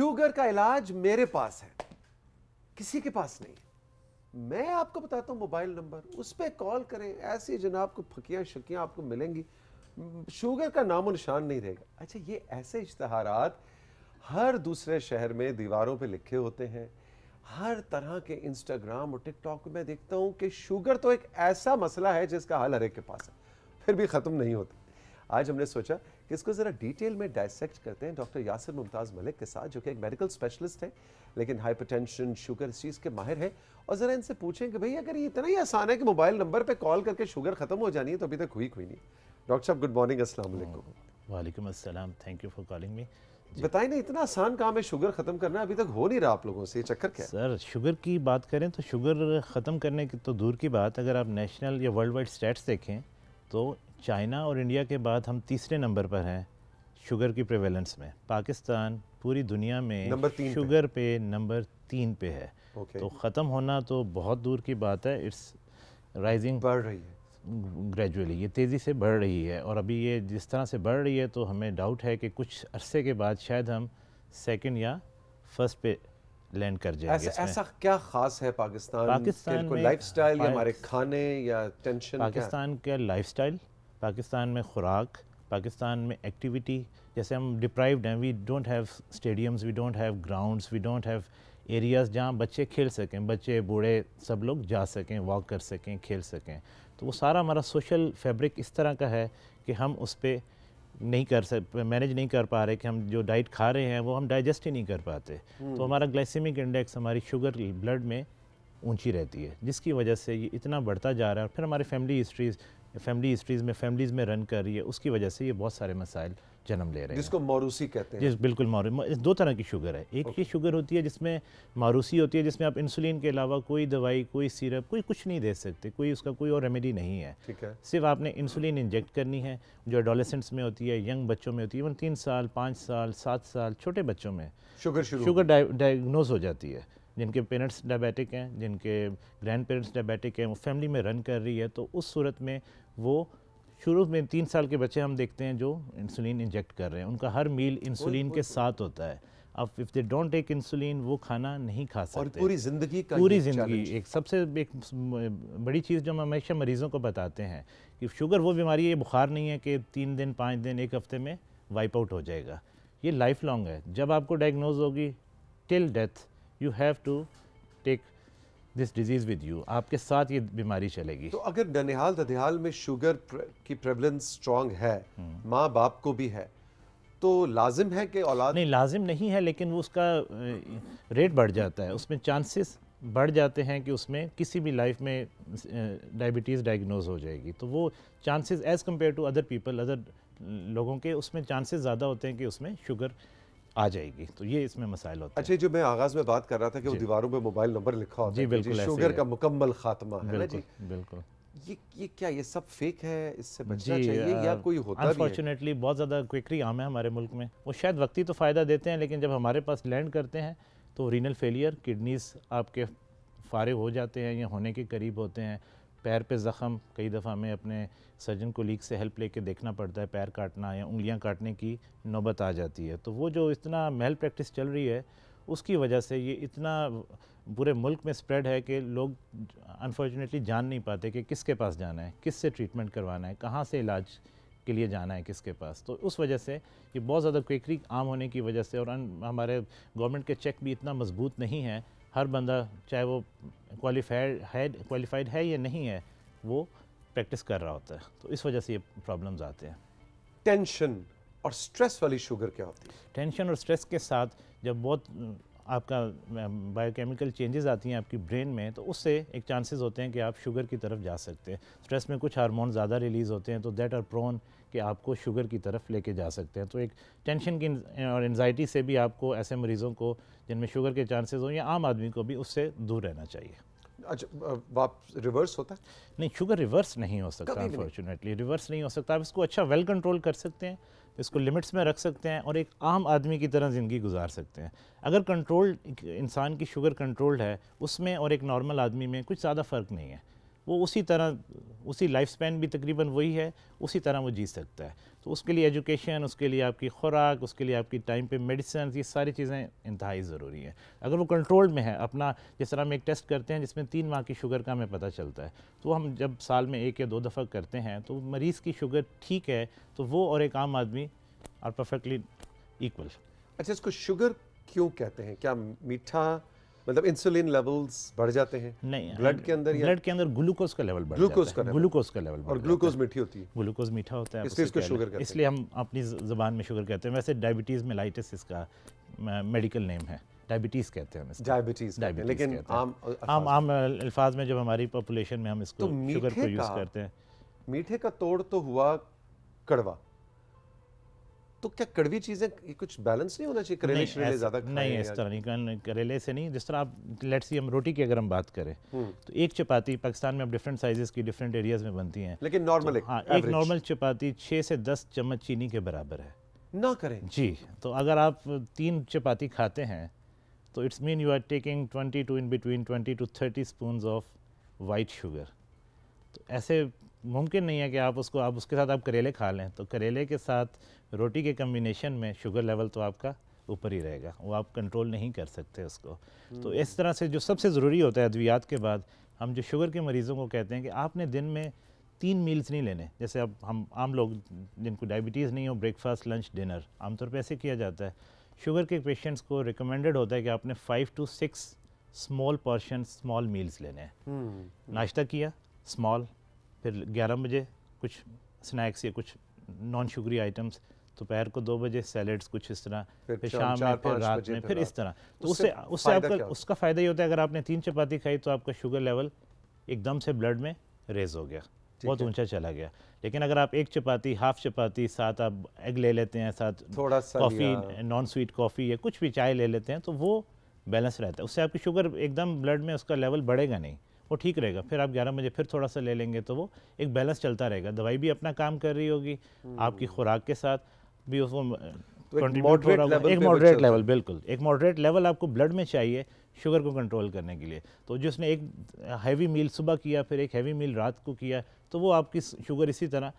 Sugar का इलाज मेरे पास है, किसी के पास नहीं है। मैं आपको बताता हूं मोबाइल नंबर, उस पर कॉल करें, ऐसी जनाब को फकियां शकियां आपको मिलेंगी, शुगर का नामो निशान नहीं रहेगा। अच्छा, ये ऐसे इश्तहारात हर दूसरे शहर में दीवारों पे लिखे होते हैं, हर तरह के इंस्टाग्राम और टिकटॉक पे मैं देखता हूं कि शुगर तो एक ऐसा मसला है जिसका हल हर एक के पास है, फिर भी ख़त्म नहीं होता। आज हमने सोचा कि इसको ज़रा डिटेल में डायसेक्ट करते हैं डॉक्टर यासिर मुमताज़ मलिक के साथ, जो कि एक मेडिकल स्पेशलिस्ट है लेकिन हाइपरटेंशन शुगर इस चीज़ के माहिर है, और ज़रा इनसे पूछें कि भाई अगर ये इतना ही आसान है कि मोबाइल नंबर पे कॉल करके शुगर ख़त्म हो जानी है तो अभी तक हुई कोई नहीं। डॉक्टर साहब गुड मॉर्निंग, अस्सलाम वालेकुम। वालेकुम अस्सलाम, thank you for calling me. बताइए ना, इतना आसान काम है शुगर ख़त्म करना, अभी तक हो नहीं रहा आप लोगों से, ये चक्कर क्या है? सर शुगर की बात करें तो शुगर ख़त्म करने की तो दूर की बात, अगर आप नेशनल या वर्ल्ड वाइड स्टैट्स देखें तो चाइना और इंडिया के बाद हम तीसरे नंबर पर हैं शुगर की प्रेवेलेंस में। पाकिस्तान पूरी दुनिया में शुगर पे नंबर 3 पे है। तो ख़त्म होना तो बहुत दूर की बात है, इट्स राइजिंग, बढ़ रही है ग्रेजुअली, ये तेज़ी से बढ़ रही है। और अभी ये जिस तरह से बढ़ रही है तो हमें डाउट है कि कुछ अरसे के बाद शायद हम सेकंड या फर्स्ट पे लैंड कर जाएंगे। ऐसा क्या खास है पाकिस्तान में लाइफस्टाइल या हमारे खाने या टेंशन? पाकिस्तान का लाइफस्टाइल, पाकिस्तान में खुराक, पाकिस्तान में एक्टिविटी, जैसे हम डिप्राइव्ड हैं, we don't have stadiums, we don't have grounds, we don't have areas जहाँ बच्चे खेल सकें, बच्चे बूढ़े सब लोग जा सकें, वॉक कर सकें, खेल सकें। तो वो सारा हमारा सोशल फैब्रिक इस तरह का है कि हम उस पर नहीं कर सकते, मैनेज नहीं कर पा रहे कि हम जो डाइट खा रहे हैं वो हम डाइजेस्ट ही नहीं कर पाते। तो हमारा ग्लाइसेमिक इंडेक्स, हमारी शुगर ब्लड में ऊंची रहती है, जिसकी वजह से ये इतना बढ़ता जा रहा है। और फिर हमारी फैमिली फैमिलीज़ में रन कर रही है, उसकी वजह से ये बहुत सारे मसाइल जन्म ले रहे हैं, जिसको मारूसी कहते हैं। जिस बिल्कुल दो तरह की शुगर है। एक ये शुगर होती है जिसमें मारूसी होती है, जिसमें आप इंसुलिन के अलावा कोई दवाई, कोई सिरप, कोई कुछ नहीं दे सकते, कोई उसका कोई और रेमेडी नहीं है। ठीक है, सिर्फ आपने इंसुलिन इंजेक्ट करनी है, जो एडोलेसेंट्स में होती है, यंग बच्चों में होती है, 3 साल 5 साल 7 साल छोटे बच्चों में शुगर डायग्नोज हो जाती है। जिनके पेरेंट्स डायबिटिक हैं, जिनके ग्रैंड पेरेंट्स डायबिटिक हैं, वो फैमिली में रन कर रही है, तो उस सूरत में वो शुरू में 3 साल के बच्चे हम देखते हैं जो इंसुलिन इंजेक्ट कर रहे हैं, उनका हर मील इंसुलिन के साथ होता है। अब if they don't take insulin वो खाना नहीं खा सकते, और पूरी ज़िंदगी एक सबसे एक बड़ी चीज़ जो हम हमेशा मरीज़ों को बताते हैं कि शुगर वो बीमारी है, बुखार नहीं है कि 3 दिन 5 दिन 1 हफ्ते में वाइप आउट हो जाएगा, ये लाइफ लॉन्ग है। जब आपको डायग्नोज होगी till death you have to take this disease with you, आपके साथ ये बीमारी चलेगी। तो अगर ननिहाल ददिहाल में शुगर की प्रेवलेंस स्ट्रॉन्ग है, माँ बाप को भी है, तो लाजिम है कि औलाद? नहीं, लाजिम नहीं है, लेकिन वो उसका रेट बढ़ जाता है, उसमें चांसेस बढ़ जाते हैं कि उसमें किसी भी लाइफ में डायबिटीज़ डायग्नोज हो जाएगी। तो वो chances as compare to other people, other लोगों के, उसमें चांसेस ज़्यादा होते हैं कि उसमें शुगर आ जाएगी। तो ये इसमें मसाइल होते हैं। अच्छा, जो मैं आगाज़ में बात कर रहा था कि वो दीवारों पे मोबाइल नंबर लिखा होता है, बिल्कुल शुगर का मुकम्मल खात्मा है ना जी? बिल्कुल। ये क्या, ये सब फेक है, इससे बचना चाहिए या कोई होता भी है? अनफॉर्चुनेटली बहुत ज़्यादा क्विकरी आम है हमारे मुल्क में। वो शायद वक्ती तो फ़ायदा देते हैं, लेकिन जब हमारे पास लैंड करते हैं तो रीनल फेलियर, किडनीज़ आपके फारिग हो जाते हैं या होने के करीब होते हैं। पैर पे ज़ख़म, कई दफ़ा हमें अपने सर्जन कोलीग से हेल्प लेके देखना पड़ता है, पैर काटना या उंगलियां काटने की नौबत आ जाती है। तो वो जो इतना मेल प्रैक्टिस चल रही है उसकी वजह से ये इतना पूरे मुल्क में स्प्रेड है कि लोग अनफॉर्चुनेटली जान नहीं पाते कि किसके पास जाना है, किससे ट्रीटमेंट करवाना है, कहाँ से इलाज के लिए जाना है किसके पास। तो उस वजह से ये बहुत ज़्यादा क्विकली आम होने की वजह से, और हमारे गवर्नमेंट के चेक भी इतना मजबूत नहीं है, हर बंदा चाहे वो क्वालिफाइड है या नहीं है, वो प्रैक्टिस कर रहा होता है। तो इस वजह से ये प्रॉब्लम्स आते हैं। टेंशन और स्ट्रेस वाली शुगर क्या होती है? टेंशन और स्ट्रेस के साथ जब बहुत आपका बायोकेमिकल चेंजेस आती हैं आपकी ब्रेन में, तो उससे एक चांसेस होते हैं कि आप शुगर की तरफ जा सकते हैं। स्ट्रेस में कुछ हार्मोन ज़्यादा रिलीज़ होते हैं, तो दैट आर प्रोन कि आपको शुगर की तरफ लेके जा सकते हैं। तो एक टेंशन की और एंजाइटी से भी आपको, ऐसे मरीज़ों को जिनमें शुगर के चांसेस हो या आम आदमी को भी, उससे दूर रहना चाहिए। अच्छा, रिवर्स होता है? नहीं, शुगर रिवर्स नहीं हो सकता, अनफॉर्चुनेटली रिवर्स नहीं हो सकता। आप इसको अच्छा वेल कंट्रोल कर सकते हैं, इसको लिमिट्स में रख सकते हैं और एक आम आदमी की तरह ज़िंदगी गुजार सकते हैं। अगर कंट्रोल इंसान की शुगर कंट्रोल्ड है, उसमें और एक नॉर्मल आदमी में कुछ ज़्यादा फ़र्क नहीं है। वो उसी तरह, उसी लाइफ स्पैन भी तकरीबन वही है, उसी तरह वो जी सकता है। तो उसके लिए एजुकेशन, उसके लिए आपकी खुराक, उसके लिए आपकी टाइम पे मेडिसिन, ये सारी चीज़ें इंतहाई ज़रूरी है। अगर वो कंट्रोल में है अपना, जिस तरह हम एक टेस्ट करते हैं जिसमें 3 माह की शुगर का हमें पता चलता है, तो हम जब साल में 1 या 2 दफ़ा करते हैं तो मरीज़ की शुगर ठीक है, तो वो और एक आम आदमी आर परफेक्टली इक्वल। अच्छा, इसको शुगर क्यों कहते हैं? क्या मीठा मतलब इंसुलिन लेवल्स बढ़ जाते हैं? नहीं, ब्लड के अंदर या ब्लड के अंदर ग्लूकोज का लेवल बढ़ ग्लूकोज जाता का है, लेवल, ग्लूकोज का लेवल और ग्लूकोज मीठी होती है, ग्लूकोज मीठा होता है, इसलिए इसको शुगर कहते हैं। इसलिए हम अपनी ज़बान में शुगर कहते हैं। वैसे डायबिटीज़ मेलाइटिस इसका मेडिकल नेम है, डायबिटीज़ कहते हैं हम इसको, डायबिटीज, लेकिन आम अल्फाज में जब हमारी पॉपुलेशन में हम इसको शुगर को यूज़ करते हैं। मीठे का तोड़ तो हुआ कड़वा, तो क्या कड़वी चीजें कुछ बैलेंस नहीं होना चाहिए? करेले शरेले ज्यादा खाएं नहीं, इस तरह नहीं, करेले से नहीं। जिस तरह आप लेट्स सी हम रोटी की अगर हम बात करें तो एक चपाती पाकिस्तान में अब डिफरेंट साइजेस की डिफरेंट एरियाज में बनती हैं, लेकिन नॉर्मल हाँ, एक नॉर्मल चपाती 6 से 10 चम्मच चीनी के बराबर है ना करें जी। तो अगर आप 3 चपाती खाते हैं तो it's mean you are taking 20 to in between 20 to 30 spoons of white sugar. तो ऐसे मुमकिन नहीं है कि आप उसके साथ आप करेले खा लें, तो करेले के साथ रोटी के कम्बिनेशन में शुगर लेवल तो आपका ऊपर ही रहेगा, वो आप कंट्रोल नहीं कर सकते उसको। तो इस तरह से जो सबसे ज़रूरी होता है अद्वियात के बाद, हम जो शुगर के मरीज़ों को कहते हैं कि आपने दिन में 3 मील्स नहीं लेने। जैसे अब हम आम लोग जिनको डायबिटीज़ नहीं हो, ब्रेकफास्ट लंच डिनर आमतौर पर ऐसे किया जाता है। शुगर के पेशेंट्स को रिकमेंडेड होता है कि आपने 5 to 6 small portion small meals लेने हैं। नाश्ता किया स्मॉल, फिर 11 बजे कुछ स्नैक्स या कुछ नॉन शुगरी आइटम्स, दोपहर को 2 बजे सैलड्स कुछ इस तरह, फिर शाम में, फिर रात में, फिर इस तरह। तो उससे आपका उसका फ़ायदा ये होता है, अगर आपने 3 चपाती खाई तो आपका शुगर लेवल एकदम से ब्लड में रेज हो गया, बहुत ऊंचा चला गया। लेकिन अगर आप एक चपाती, हाफ चपाती, साथ आप एग ले लेते हैं, साथ थोड़ा सा कॉफ़ी, नॉन स्वीट कॉफ़ी या कुछ भी चाय ले लेते हैं, तो वो बैलेंस रहता है। उससे आपकी शुगर एकदम ब्लड में उसका लेवल बढ़ेगा नहीं, वो ठीक रहेगा। फिर आप 11 बजे फिर थोड़ा सा ले लेंगे तो वो एक बैलेंस चलता रहेगा। दवाई भी अपना काम कर रही होगी, आपकी खुराक के साथ भी उसको एक मॉडरेट लेवल, बिल्कुल एक मॉडरेट लेवल आपको ब्लड में चाहिए शुगर को कंट्रोल करने के लिए। तो जिसने एक हैवी मील सुबह किया, फिर एक हैवी मील रात को किया, तो वो आपकी शुगर इसी तरह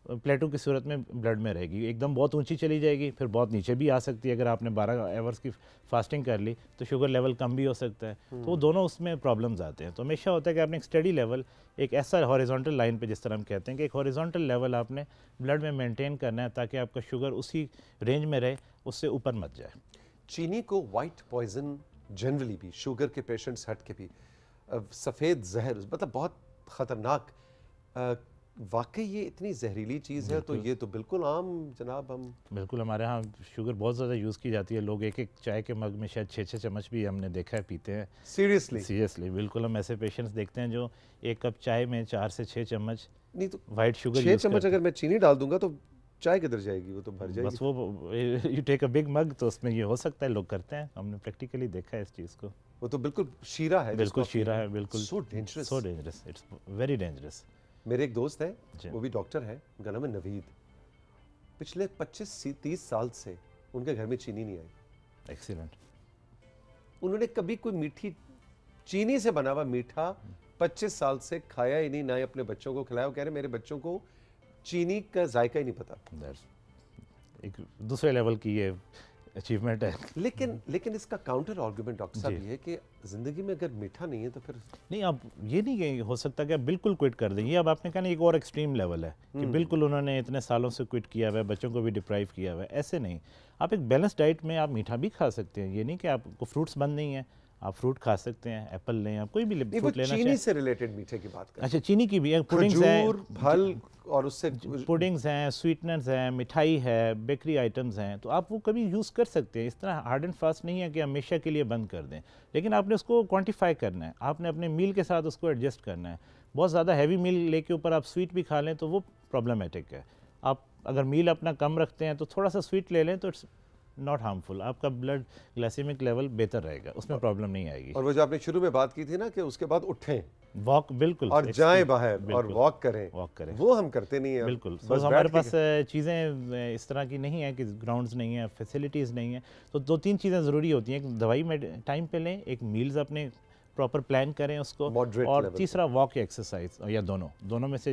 प्लेटो की सूरत में ब्लड में रहेगी, एकदम बहुत ऊंची चली जाएगी, फिर बहुत नीचे भी आ सकती है। अगर आपने 12 आवर्स की फास्टिंग कर ली तो शुगर लेवल कम भी हो सकता है। तो दोनों उसमें प्रॉब्लम्स आते हैं। तो हमेशा होता है कि आपने एक स्टडी लेवल, एक ऐसा हॉरिजॉन्टल लाइन पे, जिस तरह हम कहते हैं कि एक हॉरिजॉन्टल लेवल आपने ब्लड में मेंटेन करना है ताकि आपका शुगर उसी रेंज में रहे, उससे ऊपर मत जाए। चीनी को वाइट पॉइजन जनरली भी, शुगर के पेशेंट्स हट के भी, सफ़ेद जहर, मतलब बहुत ख़तरनाक, वाकई ये इतनी जहरीली चीज़ है। तो ये तो बिल्कुल आम जनाब, हम बिल्कुल, हमारे यहाँ शुगर बहुत ज़्यादा यूज़ की जाती है। लोग एक एक चाय के मग में शायद 6-6 चम्मच भी हमने देखा है पीते हैं। सीरियसली बिल्कुल, हम ऐसे पेशेंट्स देखते हैं जो एक कप चाय में 4 से 6 चम्मच नहीं तो वाइट शुगर 6 चम्मच अगर मैं चीनी डाल दूंगा तो चाय किधर जाएगी, वो तो भर जाएगी। बस वो यू टेक अ बिग मग, तो उसमें ये हो सकता है, लोग करते हैं, हमने प्रैक्टिकली देखा है इस चीज़ को। वो तो बिल्कुल शीरा है, बिल्कुल शीरा है, बिल्कुल so dangerous, it's very dangerous. मेरे एक दोस्त है, वो भी डॉक्टर है, उनका नाम है नवीद। पिछले 25-30 साल से उनके घर में चीनी नहीं आई। एक्सीलेंट। उन्होंने कभी कोई मीठी चीनी से बना हुआ मीठा 25 साल से खाया ही नहीं, ना ही अपने बच्चों को खिलाया। वो कह रहे मेरे बच्चों को चीनी का जायका ही नहीं पता। एक दूसरे लेवल की ये अचीवमेंट है। लेकिन इसका काउंटर आर्गुमेंट डॉक्टर साहब ये है कि जिंदगी में अगर मीठा नहीं है तो फिर नहीं, आप ये नहीं हो सकता कि आप बिल्कुल क्विट कर दें। ये अब आपने कहा ना, एक और एक्सट्रीम लेवल है कि बिल्कुल उन्होंने इतने सालों से क्विट किया हुआ है, बच्चों को भी डिप्राइव किया हुआ है। ऐसे नहीं, आप एक बैलेंस डाइट में आप मीठा भी खा सकते हैं। ये नहीं कि आपको फ्रूट्स बंद नहीं है, आप फ्रूट खा सकते हैं, एप्पल लें, आप कोई भी फ्रूट लेना चाहिए। चीनी से रिलेटेड मीठे की बात करें। अच्छा, चीनी की भी है, पुडिंग्स हैं, फल और उससे पुडिंग्स हैं, स्वीटनर्स हैं, मिठाई है, बेकरी आइटम्स हैं, तो आप वो कभी यूज़ कर सकते हैं। इस तरह हार्ड एंड फास्ट नहीं है कि हमेशा के लिए बंद कर दें, लेकिन आपने उसको क्वांटिफाई करना है, आपने अपने मील के साथ उसको एडजस्ट करना है। बहुत ज़्यादा हैवी मील लेके ऊपर आप स्वीट भी खा लें तो वो प्रॉब्लमेटिक है। आप अगर मील अपना कम रखते हैं तो थोड़ा सा स्वीट ले लें तो इट्स नॉट हार्मफुल, आपका ब्लड ग्लाइसेमिक लेवल बेहतर रहेगा, उसमें प्रॉब्लम नहीं आएगी। और वो जो आपने शुरू में बात की थी ना कि उसके बाद उठें, वॉक, बिल्कुल, और जाएं बाहर और वॉक करें, वो हम करते नहीं है। बिल्कुल, बस हमारे पास चीज़ें इस तरह की नहीं है कि ग्राउंड्स नहीं है, फैसिलिटीज़ नहीं है। तो 2-3 चीज़ें ज़रूरी होती हैं कि दवाई में टाइम पे लें, एक मील्स अपने प्रॉपर प्लान करें उसको। Moderate और level तीसरा वॉक या एक्सरसाइज, या दोनों में से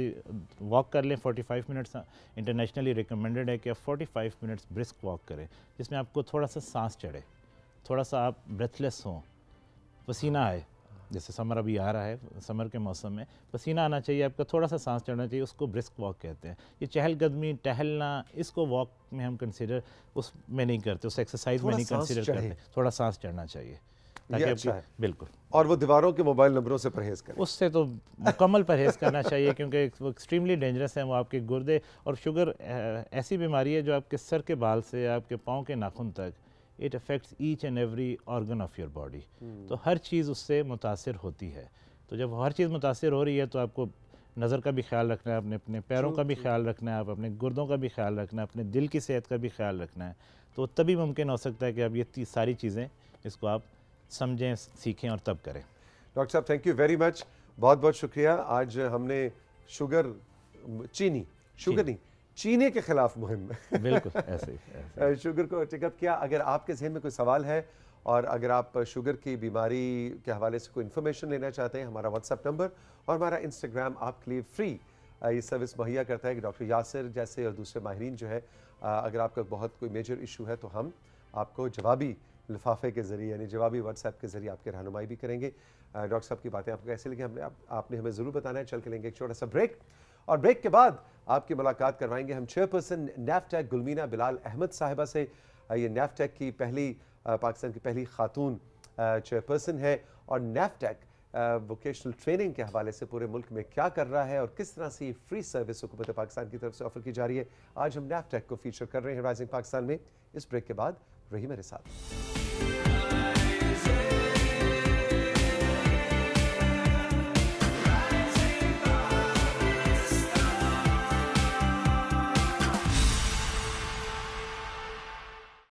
वॉक कर लें 45 मिनट्स। इंटरनेशनली रिकमेंडेड है कि आप 45 मिनट्स ब्रिस्क वॉक करें, जिसमें आपको थोड़ा सा सांस चढ़े, थोड़ा सा आप ब्रेथलेस हों, पसीना आए। जैसे समर अभी आ रहा है, समर के मौसम में पसीना आना चाहिए आपका, थोड़ा सा सांस चढ़ना चाहिए, उसको ब्रिस्क वॉक कहते हैं। ये चहलकदमी, टहलना, इसको वॉक में हम कंसिडर उसमें नहीं करते, उस एक्सरसाइज में नहीं कंसिडर करते। थोड़ा सांस चढ़ना चाहिए ताकि अच्छा आपकी, बिल्कुल। और वो दीवारों के मोबाइल नंबरों से परहेज करें। उससे तो मुकम्मल परहेज़ करना चाहिए, क्योंकि वो एक्सट्रीमली डेंजरस है। वो आपके गुर्दे, और शुगर ऐसी बीमारी है जो आपके सर के बाल से आपके पाँव के नाखून तक, it affects each and every organ of your body. तो हर चीज़ उससे मुतासिर होती है। तो जब हर चीज़ मुतासिर हो रही है तो आपको नज़र का भी ख्याल रखना है, अपने पैरों का भी ख्याल रखना है, आप अपने गुर्दों का भी ख्याल रखना है, अपने दिल की सेहत का भी ख्याल रखना है। तो तभी मुमकिन हो सकता है कि आप ये सारी चीज़ें, इसको आप समझें, सीखें और तब करें। डॉक्टर साहब थैंक यू वेरी मच, बहुत बहुत शुक्रिया। आज हमने शुगर नहीं, चीनी के खिलाफ मुहिम बिल्कुल ऐसे ही शुगर को टेकअप किया। अगर आपके जहन में कोई सवाल है और अगर आप शुगर की बीमारी के हवाले से कोई इन्फॉर्मेशन लेना चाहते हैं, हमारा व्हाट्सएप नंबर और हमारा इंस्टाग्राम आपके लिए फ्री ये सर्विस मुहैया करता है कि डॉक्टर यासिर जैसे और दूसरे माहिरीन जो है, अगर आपका बहुत कोई मेजर इशू है तो हम आपको जवाबी लिफाफे के ज़रिए, यानी जवाबी व्हाट्सएप के ज़रिए आपकी रहनुमाई भी करेंगे। डॉक्टर साहब की बातें आपको कैसे लगी आपने हमें ज़रूर बताना है। चल के लेंगे एक छोटा सा ब्रेक, और ब्रेक के बाद आपकी मुलाकात करवाएंगे हम चेयरपर्सन नैफ्टैक गुलमीना बिलाल अहमद साहिबा से। ये नैफ्टैक की पहली, पाकिस्तान की पहली खातून चेयरपर्सन है, और नैफ्टैक वोकेशनल ट्रेनिंग के हवाले से पूरे मुल्क में क्या कर रहा है और किस तरह से ये फ्री सर्विस हुकूमत पाकिस्तान की तरफ से ऑफर की जा रही है। आज हम नैफ्टैक को फीचर कर रहे हैं राइजिंग पाकिस्तान में। इस ब्रेक के बाद रही मेरे साथ।